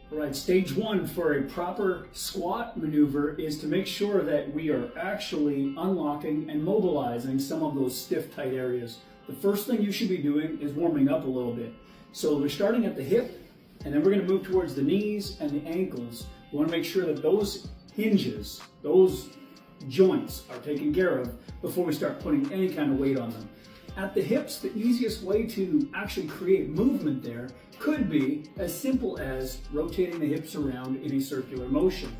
All right, stage one for a proper squat maneuver is to make sure that we are actually unlocking and mobilizing some of those stiff, tight areas. The first thing you should be doing is warming up a little bit. So we're starting at the hip, and then we're going to move towards the knees and the ankles. We want to make sure that those hinges, those joints are taken care of before we start putting any kind of weight on them. At the hips, the easiest way to actually create movement there could be as simple as rotating the hips around in a circular motion.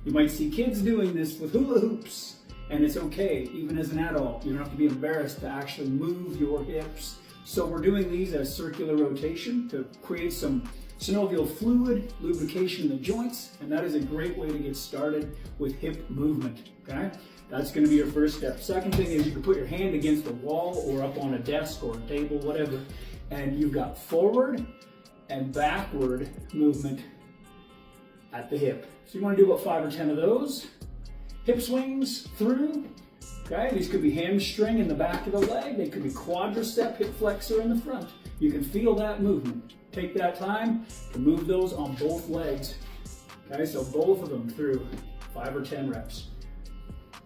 You might see kids doing this with hula hoops, and it's okay, even as an adult. You don't have to be embarrassed to actually move your hips. So we're doing these as circular rotation to create some synovial fluid, lubrication in the joints, and that is a great way to get started with hip movement, okay? That's going to be your first step. Second thing is you can put your hand against a wall or up on a desk or a table, whatever, and you've got forward and backward movement at the hip. So you want to do about 5 or 10 of those. Hip swings through, okay? These could be hamstring in the back of the leg. They could be quadricep, hip flexor in the front. You can feel that movement. Take that time to move those on both legs. Okay, so both of them through 5 or 10 reps.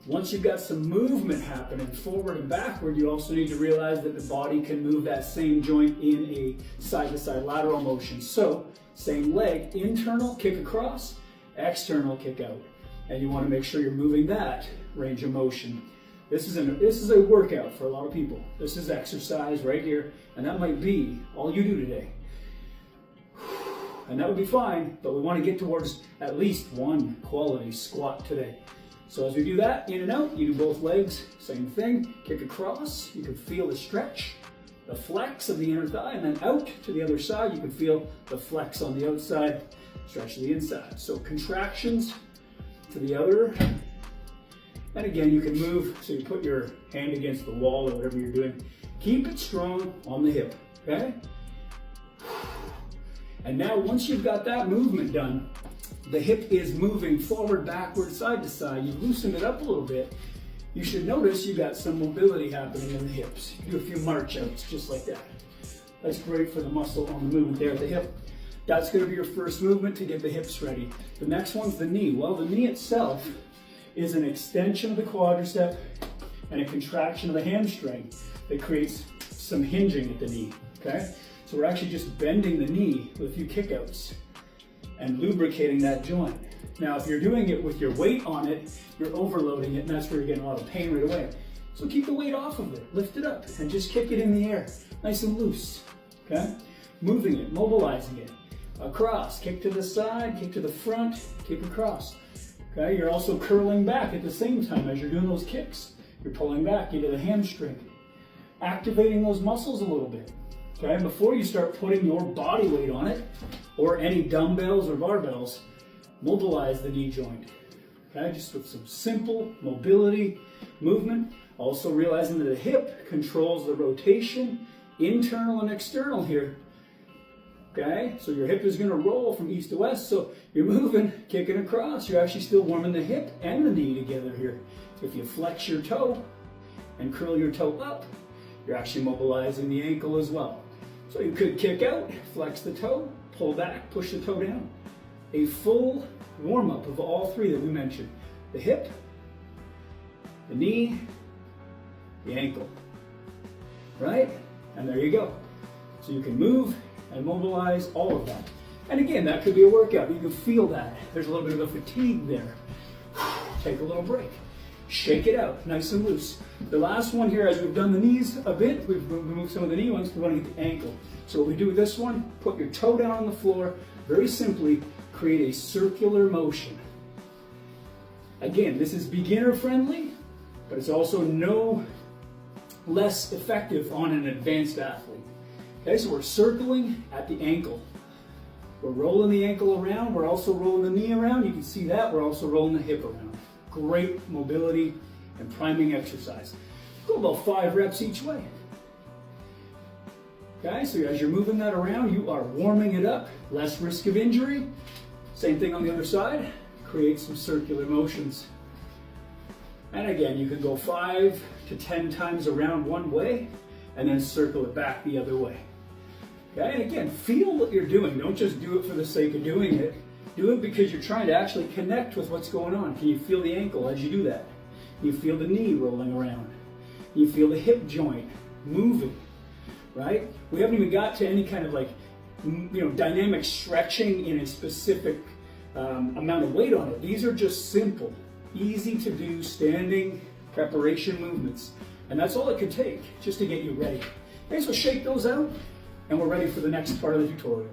Once you've got some movement happening forward and backward, you also need to realize that the body can move that same joint in a side-to-side lateral motion. So, same leg, internal, kick across, external, kick out. And you want to make sure you're moving that range of motion. This is a workout for a lot of people. This is exercise right here, and that might be all you do today. And that would be fine, but we want to get towards at least one quality squat today. So as we do that, in and out, you do both legs, same thing, kick across, you can feel the stretch, the flex of the inner thigh, and then out to the other side, you can feel the flex on the outside, stretch to the inside. So contractions to the outer, and again, you can move, so you put your hand against the wall or whatever you're doing. Keep it strong on the hip, okay? And now once you've got that movement done, the hip is moving forward, backward, side to side. You've loosened it up a little bit. You should notice you've got some mobility happening in the hips. You do a few march outs just like that. That's great for the muscle on the movement there at the hip. That's going to be your first movement to get the hips ready. The next one's the knee. Well, the knee itself is an extension of the quadricep and a contraction of the hamstring that creates some hinging at the knee, okay? So we're actually just bending the knee with a few kickouts and lubricating that joint. Now, if you're doing it with your weight on it, you're overloading it, and that's where you're getting a lot of pain right away. So keep the weight off of it, lift it up, and just kick it in the air, nice and loose, okay? Moving it, mobilizing it. Across, kick to the side, kick to the front, kick across. Okay, you're also curling back at the same time as you're doing those kicks. You're pulling back into the hamstring, activating those muscles a little bit. Okay, before you start putting your body weight on it, or any dumbbells or barbells, mobilize the knee joint. Okay, just with some simple mobility movement. Also realizing that the hip controls the rotation, internal and external here. Okay, so your hip is going to roll from east to west, so you're moving, kicking across. You're actually still warming the hip and the knee together here. So if you flex your toe and curl your toe up, you're actually mobilizing the ankle as well. So you could kick out, flex the toe, pull back, push the toe down. A full warm-up of all three that we mentioned. The hip, the knee, the ankle. Right? And there you go. So you can move and mobilize all of that. And again, that could be a workout. You can feel that. There's a little bit of a fatigue there. Take a little break. Shake it out, nice and loose. The last one here, as we've done the knees a bit, we've removed some of the knee ones, we want to get the ankle. So what we do with this one, put your toe down on the floor, very simply, create a circular motion. Again, this is beginner friendly, but it's also no less effective on an advanced athlete. Okay, so we're circling at the ankle. We're rolling the ankle around, we're also rolling the knee around. You can see that, we're also rolling the hip around. Great mobility and priming exercise. Go about 5 reps each way. Okay, so as you're moving that around, you are warming it up, less risk of injury. Same thing on the other side, create some circular motions. And again, you can go 5 to 10 times around one way and then circle it back the other way. Okay, and again, feel what you're doing. Don't just do it for the sake of doing it. Do it because you're trying to actually connect with what's going on. Can you feel the ankle as you do that? You feel the knee rolling around. You feel the hip joint moving, right? We haven't even got to any kind of dynamic stretching in a specific amount of weight on it. These are just simple, easy to do standing preparation movements. And that's all it could take just to get you ready. Okay, so shake those out and we're ready for the next part of the tutorial.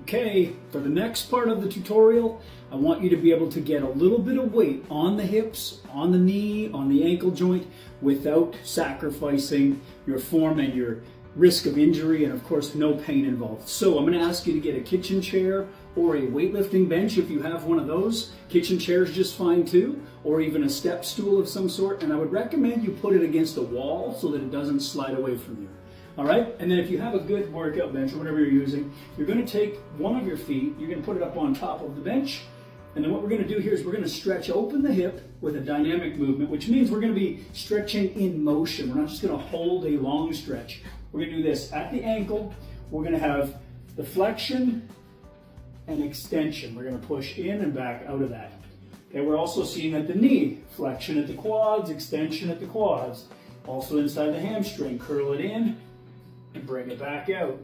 Okay, for the next part of the tutorial, I want you to be able to get a little bit of weight on the hips, on the knee, on the ankle joint without sacrificing your form and your risk of injury and of course no pain involved. So I'm going to ask you to get a kitchen chair or a weightlifting bench if you have one of those. Kitchen chair is just fine too, or even a step stool of some sort, and I would recommend you put it against a wall so that it doesn't slide away from you. All right, and then if you have a good workout bench or whatever you're using, you're going to take one of your feet, you're going to put it up on top of the bench, and then what we're going to do here is we're going to stretch open the hip with a dynamic movement, which means we're going to be stretching in motion. We're not just going to hold a long stretch. We're going to do this at the ankle. We're going to have the flexion and extension. We're going to push in and back out of that. Okay, we're also seeing at the knee, flexion at the quads, extension at the quads. Also inside the hamstring, curl it in and bring it back out.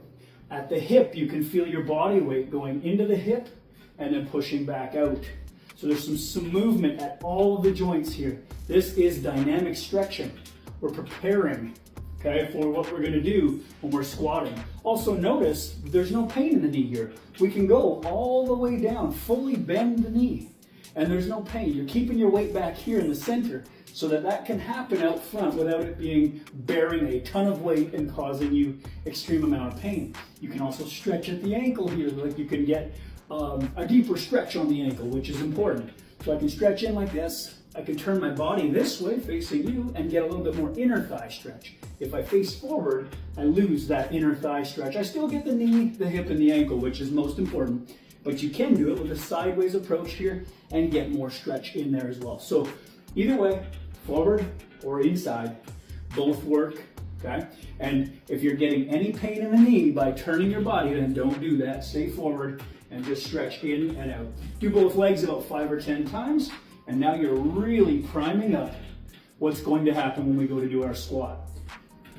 At the hip, you can feel your body weight going into the hip and then pushing back out. So there's some movement at all of the joints here. This is dynamic stretching. We're preparing, okay, for what we're going to do when we're squatting. Also notice there's no pain in the knee here. We can go all the way down, fully bend the knee, and there's no pain. You're keeping your weight back here in the center so that that can happen out front without it bearing a ton of weight and causing you extreme amount of pain. You can also stretch at the ankle here, like you can get a deeper stretch on the ankle, which is important. So I can stretch in like this. I can turn my body this way, facing you, and get a little bit more inner thigh stretch. If I face forward, I lose that inner thigh stretch. I still get the knee, the hip, and the ankle, which is most important. But you can do it with a sideways approach here and get more stretch in there as well. So either way, forward or inside, both work, okay? And if you're getting any pain in the knee by turning your body, then don't do that. Stay forward and just stretch in and out. Do both legs about 5 or 10 times, and now you're really priming up what's going to happen when we go to do our squat.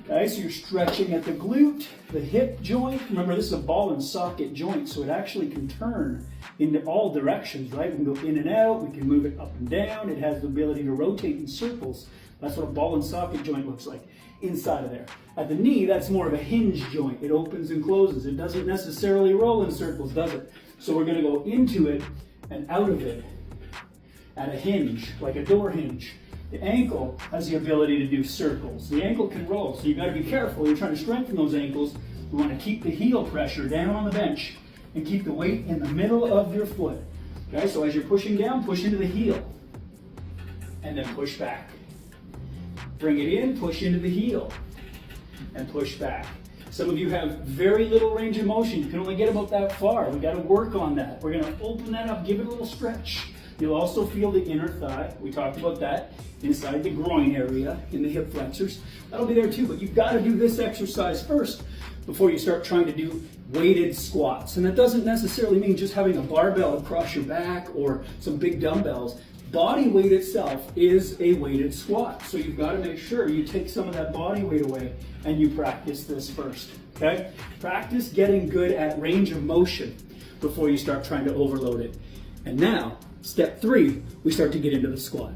Okay, so you're stretching at the glute, the hip joint. Remember, this is a ball and socket joint, so it actually can turn into all directions, right? We can go in and out, we can move it up and down. It has the ability to rotate in circles. That's what a ball and socket joint looks like inside of there. At the knee, that's more of a hinge joint. It opens and closes. It doesn't necessarily roll in circles, does it? So we're going to go into it and out of it at a hinge, like a door hinge. The ankle has the ability to do circles. The ankle can roll, so you've got to be careful. You're trying to strengthen those ankles. You want to keep the heel pressure down on the bench and keep the weight in the middle of your foot. Okay, so as you're pushing down, push into the heel and then push back. Bring it in, push into the heel and push back. Some of you have very little range of motion. You can only get about that far. We've got to work on that. We're going to open that up, give it a little stretch. You'll also feel the inner thigh. We talked about that inside the groin area in the hip flexors. That'll be there too, but you've got to do this exercise first before you start trying to do weighted squats. And that doesn't necessarily mean just having a barbell across your back or some big dumbbells. Body weight itself is a weighted squat. So you've got to make sure you take some of that body weight away and you practice this first, okay? Practice getting good at range of motion before you start trying to overload it. And now, step 3, we start to get into the squat.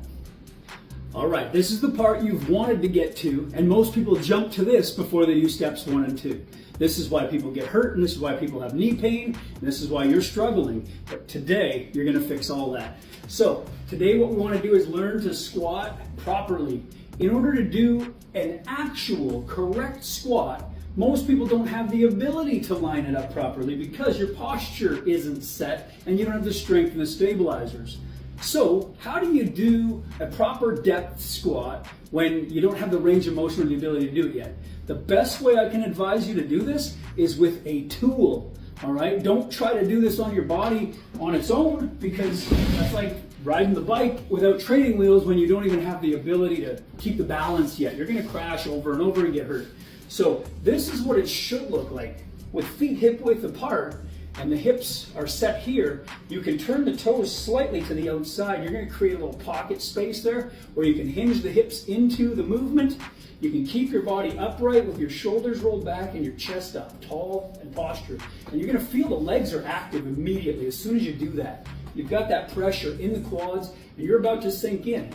All right, this is the part you've wanted to get to, and most people jump to this before they do steps 1 and 2. This is why people get hurt, and this is why people have knee pain, and this is why you're struggling. But today, you're gonna fix all that. So, today what we wanna do is learn to squat properly. In order to do an actual correct squat, most people don't have the ability to line it up properly because your posture isn't set and you don't have the strength and the stabilizers. So how do you do a proper depth squat when you don't have the range of motion or the ability to do it yet? The best way I can advise you to do this is with a tool, all right? Don't try to do this on your body on its own because that's like riding the bike without training wheels when you don't even have the ability to keep the balance yet. You're gonna crash over and over and get hurt. So this is what it should look like. With feet hip width apart and the hips are set here, you can turn the toes slightly to the outside. You're going to create a little pocket space there where you can hinge the hips into the movement. You can keep your body upright with your shoulders rolled back and your chest up, tall and postured. And you're going to feel the legs are active immediately as soon as you do that. You've got that pressure in the quads and you're about to sink in.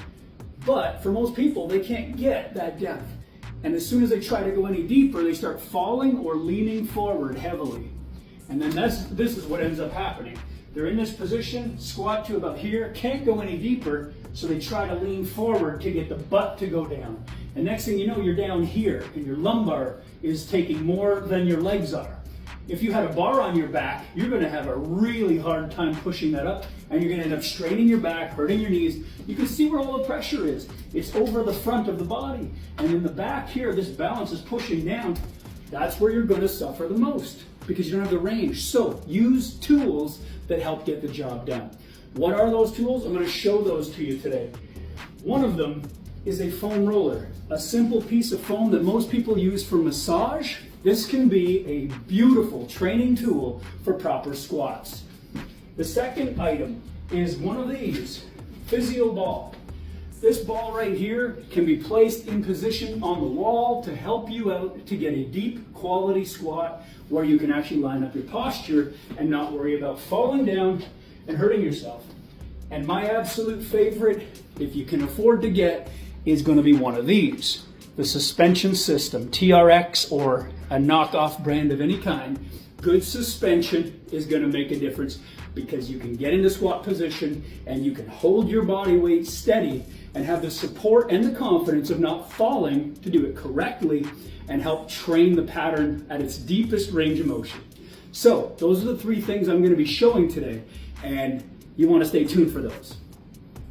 But for most people, they can't get that depth. And as soon as they try to go any deeper, they start falling or leaning forward heavily. And then this is what ends up happening. They're in this position, squat to about here, can't go any deeper, so they try to lean forward to get the butt to go down. And next thing you know, you're down here, and your lumbar is taking more than your legs are. If you had a bar on your back, you're going to have a really hard time pushing that up, and you're going to end up straining your back, hurting your knees. You can see where all the pressure is. It's over the front of the body. And in the back here, this balance is pushing down. That's where you're going to suffer the most because you don't have the range. So use tools that help get the job done. What are those tools? I'm going to show those to you today. One of them is a foam roller, a simple piece of foam that most people use for massage. This can be a beautiful training tool for proper squats. The second item is one of these, physio ball. This ball right here can be placed in position on the wall to help you out to get a deep quality squat where you can actually line up your posture and not worry about falling down and hurting yourself. And my absolute favorite, if you can afford to get, is going to be one of these. The suspension system, TRX or a knockoff brand of any kind. Good suspension is going to make a difference because you can get into squat position and you can hold your body weight steady and have the support and the confidence of not falling to do it correctly and help train the pattern at its deepest range of motion. So those are the three things I'm going to be showing today, and you want to stay tuned for those.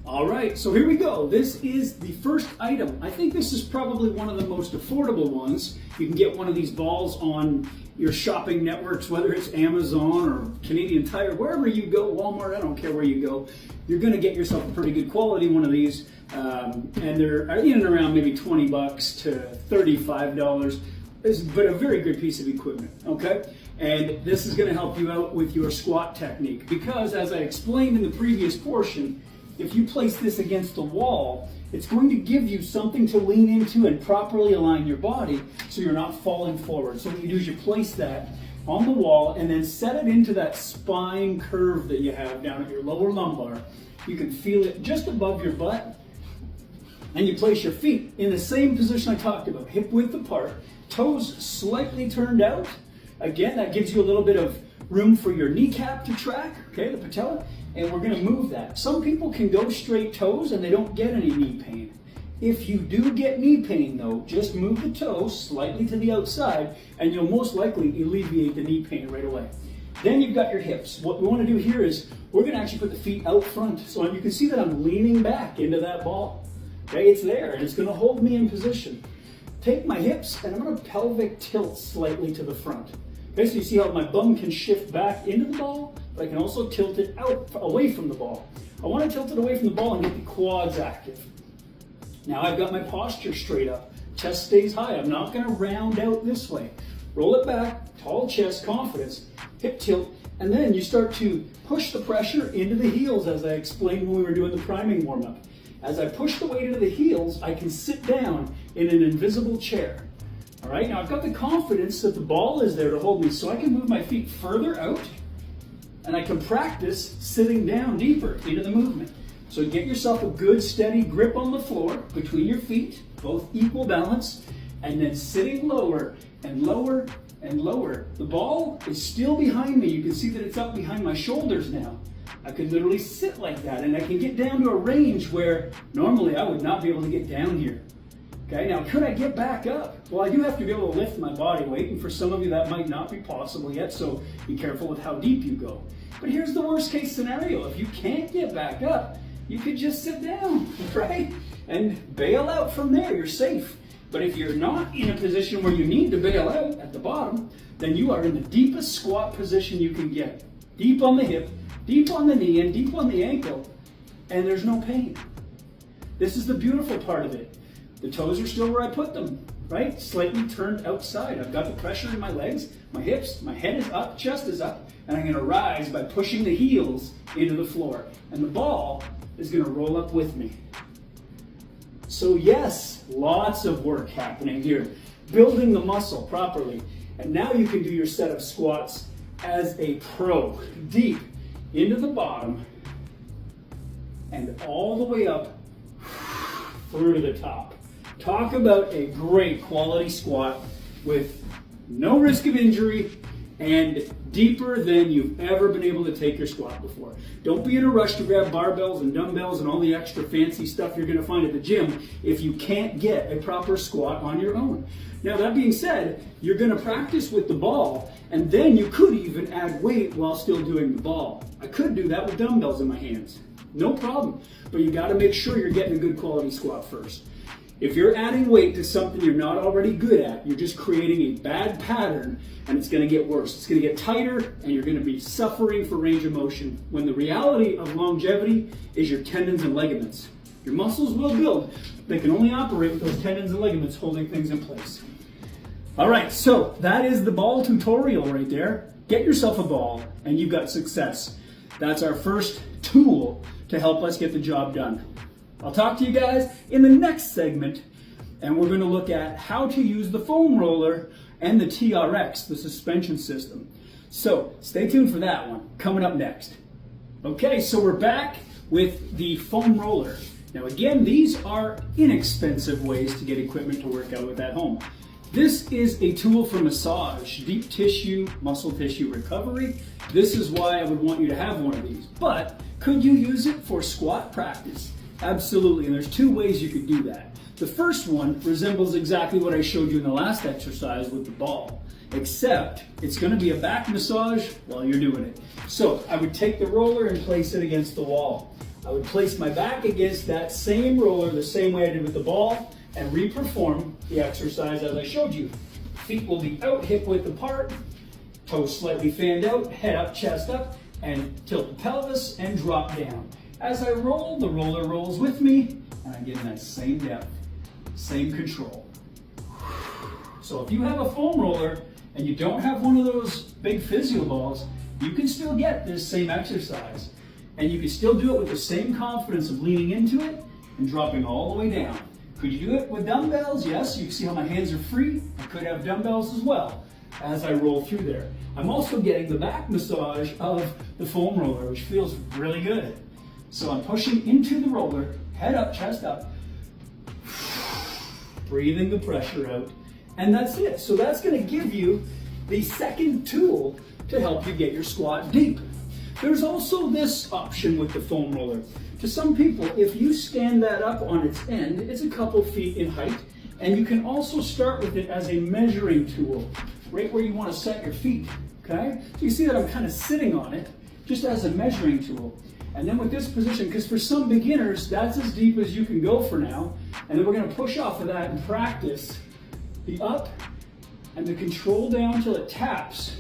All right, so here we go. This is the first item. I think this is probably one of the most affordable ones. You can get one of these balls on your shopping networks, whether it's Amazon or Canadian Tire, wherever you go, Walmart, I don't care where you go. You're going to get yourself a pretty good quality one of these. And they're in and around maybe $20 to $35. But a very good piece of equipment, okay? And this is going to help you out with your squat technique because, as I explained in the previous portion, if you place this against the wall, it's going to give you something to lean into and properly align your body so you're not falling forward. So what you do is you place that on the wall and then set it into that spine curve that you have down at your lower lumbar. You can feel it just above your butt. And you place your feet in the same position I talked about, hip width apart, toes slightly turned out. Again, that gives you a little bit of room for your kneecap to track, okay, the patella, and we're going to move that. Some people can go straight toes and they don't get any knee pain. If you do get knee pain though, just move the toes slightly to the outside and you'll most likely alleviate the knee pain right away. Then you've got your hips. What we want to do here is we're going to actually put the feet out front. So you can see that I'm leaning back into that ball. Okay, it's there and it's going to hold me in position. Take my hips and I'm going to pelvic tilt slightly to the front. Okay, so you see how my bum can shift back into the ball, but I can also tilt it out away from the ball. I want to tilt it away from the ball and get the quads active. Now I've got my posture straight up. Chest stays high. I'm not going to round out this way. Roll it back, tall chest, confidence, hip tilt, and then you start to push the pressure into the heels as I explained when we were doing the priming warm-up. As I push the weight into the heels, I can sit down in an invisible chair. All right, now I've got the confidence that the ball is there to hold me, so I can move my feet further out, and I can practice sitting down deeper into the movement. So get yourself a good steady grip on the floor between your feet, both equal balance, and then sitting lower and lower and lower. The ball is still behind me. You can see that it's up behind my shoulders now. I could literally sit like that and I can get down to a range where normally I would not be able to get down here. Okay, now could I get back up? Well, I do have to be able to lift my body weight, and for some of you that might not be possible yet, so be careful with how deep you go. But here's the worst case scenario. If you can't get back up, you could just sit down, right? And bail out from there, you're safe. But if you're not in a position where you need to bail out at the bottom, then you are in the deepest squat position you can get. Deep on the hip, deep on the knee, and deep on the ankle, and there's no pain. This is the beautiful part of it. The toes are still where I put them, right? Slightly turned outside. I've got the pressure in my legs, my hips, my head is up, chest is up, and I'm gonna rise by pushing the heels into the floor. And the ball is gonna roll up with me. So yes, lots of work happening here. Building the muscle properly. And now you can do your set of squats as a pro. Deep into the bottom and all the way up through to the top. Talk about a great quality squat with no risk of injury and deeper than you've ever been able to take your squat before. Don't be in a rush to grab barbells and dumbbells and all the extra fancy stuff you're going to find at the gym if you can't get a proper squat on your own. Now that being said, you're going to practice with the ball, and then you could even add weight while still doing the ball. I could do that with dumbbells in my hands. No problem. But you got to make sure you're getting a good quality squat first. If you're adding weight to something you're not already good at, you're just creating a bad pattern, and it's going to get worse. It's going to get tighter, and you're going to be suffering for range of motion, when the reality of longevity is your tendons and ligaments. Your muscles will build. They can only operate with those tendons and ligaments holding things in place. All right, so that is the ball tutorial right there. Get yourself a ball, and you've got success. That's our first tool to help us get the job done. I'll talk to you guys in the next segment, and we're going to look at how to use the foam roller and the TRX, the suspension system. So stay tuned for that one, coming up next. Okay, so we're back with the foam roller. Now again, these are inexpensive ways to get equipment to work out with at home. This is a tool for massage, deep tissue, muscle tissue recovery. This is why I would want you to have one of these. But could you use it for squat practice? Absolutely, and there's two ways you could do that. The first one resembles exactly what I showed you in the last exercise with the ball, except it's going to be a back massage while you're doing it. So I would take the roller and place it against the wall. I would place my back against that same roller the same way I did with the ball and re-perform the exercise as I showed you. Feet will be out, hip width apart, toes slightly fanned out, head up, chest up, and tilt the pelvis and drop down. As I roll, the roller rolls with me, and I get in that same depth, same control. So if you have a foam roller and you don't have one of those big physio balls, you can still get this same exercise. And you can still do it with the same confidence of leaning into it and dropping all the way down. Could you do it with dumbbells? Yes, you can see how my hands are free. I could have dumbbells as well as I roll through there. I'm also getting the back massage of the foam roller, which feels really good. So I'm pushing into the roller, head up, chest up, breathing the pressure out, and that's it. So that's going to give you the second tool to help you get your squat deep. There's also this option with the foam roller. To some people, if you stand that up on its end, it's a couple feet in height, and you can also start with it as a measuring tool, right where you want to set your feet, okay? So you see that I'm kind of sitting on it, just as a measuring tool. And then with this position, because for some beginners, that's as deep as you can go for now, and then we're going to push off of that and practice the up and the control down till it taps.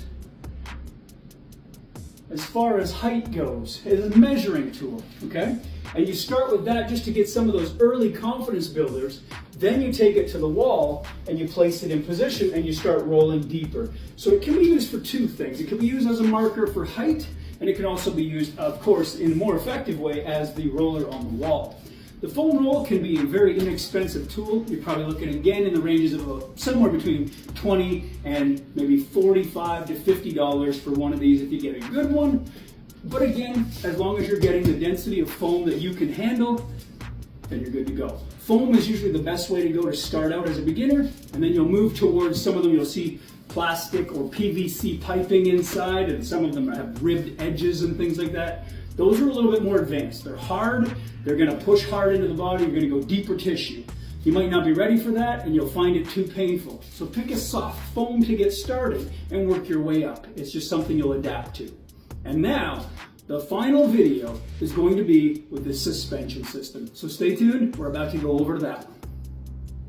As far as height goes, it's a measuring tool, okay? And you start with that just to get some of those early confidence builders. Then you take it to the wall and you place it in position and you start rolling deeper. So it can be used for two things. It can be used as a marker for height, and it can also be used, of course, in a more effective way as the roller on the wall. The foam roll can be a very inexpensive tool. You're probably looking again in the ranges of somewhere between $20 and maybe $45 to $50 for one of these if you get a good one. But again, as long as you're getting the density of foam that you can handle, then you're good to go. Foam is usually the best way to go to start out as a beginner, and then you'll move towards some of them. You'll see plastic or PVC piping inside, and some of them have ribbed edges and things like that. Those are a little bit more advanced. They're hard, they're going to push hard into the body, you're going to go deeper tissue. You might not be ready for that, and you'll find it too painful. So pick a soft foam to get started and work your way up. It's just something you'll adapt to. And now, the final video is going to be with the suspension system. So stay tuned, we're about to go over to that one.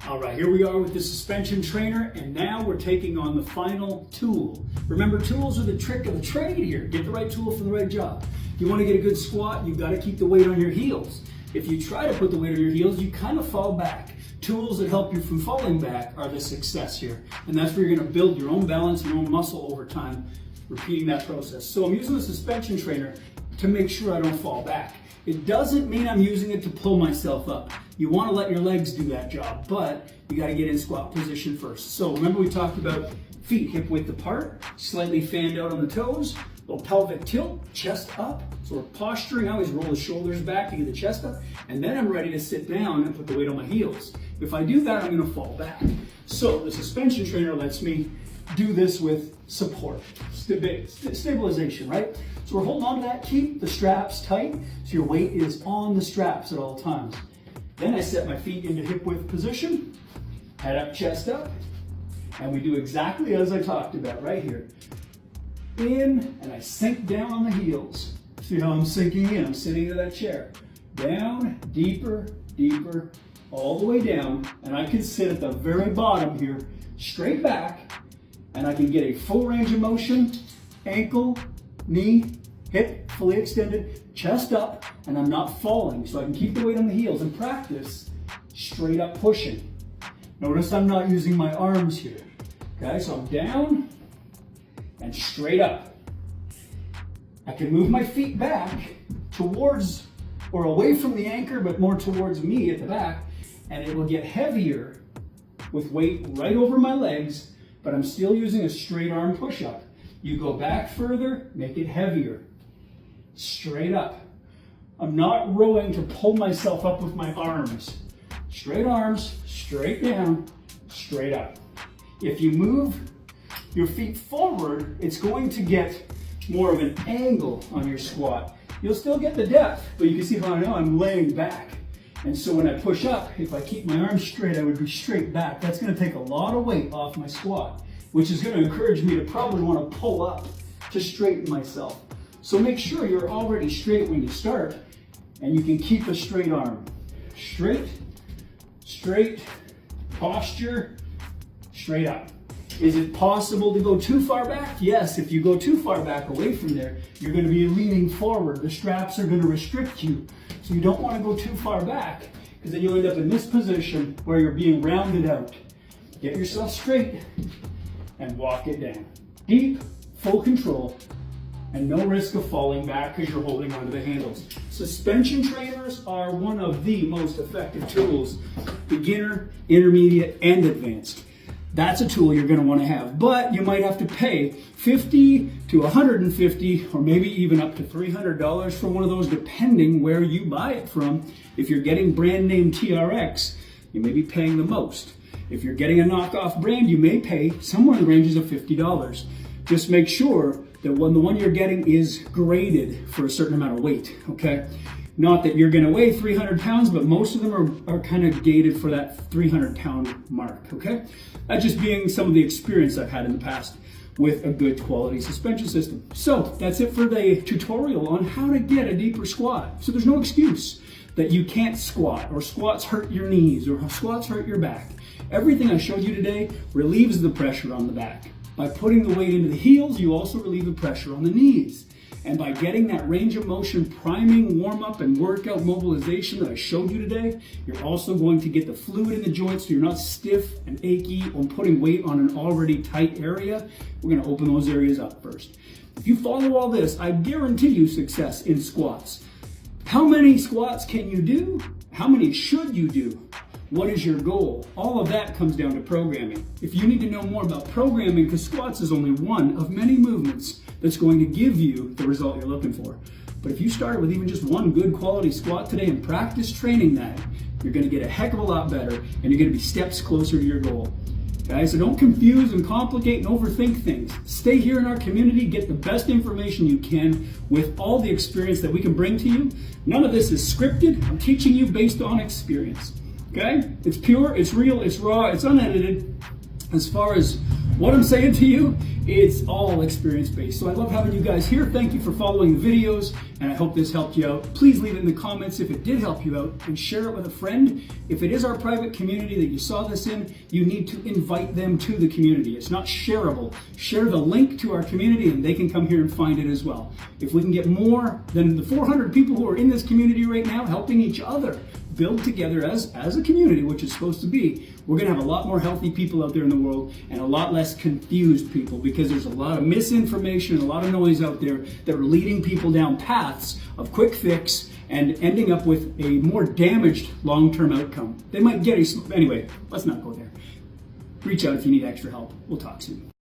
All right, here we are with the suspension trainer, and now we're taking on the final tool. Remember, tools are the trick of the trade here. Get the right tool for the right job. If you want to get a good squat, you've got to keep the weight on your heels. If you try to put the weight on your heels, you kind of fall back. tools that help you from falling back are the success here. And that's where you're going to build your own balance, your own muscle over time, repeating that process. So I'm using the suspension trainer to make sure I don't fall back. It doesn't mean I'm using it to pull myself up. You want to let your legs do that job, but you got to get in squat position first. So remember we talked about feet hip width apart, slightly fanned out on the toes, little pelvic tilt, chest up. So we're posturing. I always roll the shoulders back to get the chest up, and then I'm ready to sit down and put the weight on my heels. If I do that, I'm going to fall back. So the suspension trainer lets me do this with support, stabilization, right? So we're holding on to that. Keep the straps tight so your weight is on the straps at all times. Then I set my feet into hip width position, head up, chest up, and we do exactly as I talked about right here. In, and I sink down on the heels. See how I'm sinking in? I'm sitting into that chair. Down, deeper, deeper, all the way down, and I can sit at the very bottom here, straight back, and I can get a full range of motion, ankle, knee, hip fully extended, chest up, and I'm not falling, so I can keep the weight on the heels and practice straight up pushing. Notice I'm not using my arms here. Okay, so I'm down and straight up. I can move my feet back towards or away from the anchor, but more towards me at the back, and it will get heavier with weight right over my legs, but I'm still using a straight arm push-up. You go back further, make it heavier. Straight up. I'm not rowing to pull myself up with my arms. Straight arms, straight down, straight up. If you move your feet forward, it's going to get more of an angle on your squat. You'll still get the depth, but you can see how I know I'm laying back. And so when I push up, if I keep my arms straight, I would be straight back. That's going to take a lot of weight off my squat, which is going to encourage me to probably want to pull up to straighten myself. So make sure you're already straight when you start, and you can keep a straight arm. Straight, straight, posture, straight up. Is it possible to go too far back? Yes, if you go too far back away from there, you're going to be leaning forward. The straps are going to restrict you. So you don't want to go too far back, because then you'll end up in this position where you're being rounded out. Get yourself straight and walk it down. Deep, full control, and no risk of falling back because you're holding onto the handles. Suspension trainers are one of the most effective tools, beginner, intermediate, and advanced. That's a tool you're going to want to have, but you might have to pay $50 to $150 or maybe even up to $300 for one of those, depending where you buy it from. If you're getting brand name TRX, you may be paying the most. If you're getting a knockoff brand, you may pay somewhere in the ranges of $50. Just make sure that the one you're getting is graded for a certain amount of weight, okay? Not that you're going to weigh 300 pounds, but most of them are kind of gated for that 300-pound mark, okay? That's just being some of the experience I've had in the past with a good quality suspension system. So that's it for the tutorial on how to get a deeper squat. So there's no excuse that you can't squat, or squats hurt your knees, or squats hurt your back. Everything I showed you today relieves the pressure on the back. By putting the weight into the heels, you also relieve the pressure on the knees. And by getting that range of motion priming, warm-up, and workout mobilization that I showed you today, you're also going to get the fluid in the joints so you're not stiff and achy on putting weight on an already tight area. We're going to open those areas up first. If you follow all this, I guarantee you success in squats. How many squats can you do? How many should you do? What is your goal? All of that comes down to programming. If you need to know more about programming, because squats is only one of many movements that's going to give you the result you're looking for. But if you start with even just one good quality squat today and practice training that, you're going to get a heck of a lot better, and you're going to be steps closer to your goal. Okay, so don't confuse and complicate and overthink things. Stay here in our community, get the best information you can with all the experience that we can bring to you. None of this is scripted. I'm teaching you based on experience. Okay? It's pure, it's real, it's raw, it's unedited. As far as what I'm saying to you, it's all experience-based. So I love having you guys here. Thank you for following the videos, and I hope this helped you out. Please leave it in the comments if it did help you out, and share it with a friend. If it is our private community that you saw this in, you need to invite them to the community. It's not shareable. Share the link to our community, and they can come here and find it as well. If we can get more than the 400 people who are in this community right now helping each other, build together as a community, which it's supposed to be, we're going to have a lot more healthy people out there in the world and a lot less confused people, because there's a lot of misinformation and a lot of noise out there that are leading people down paths of quick fix and ending up with a more damaged long-term outcome. They might get anyway, let's not go there. Reach out if you need extra help. We'll talk soon.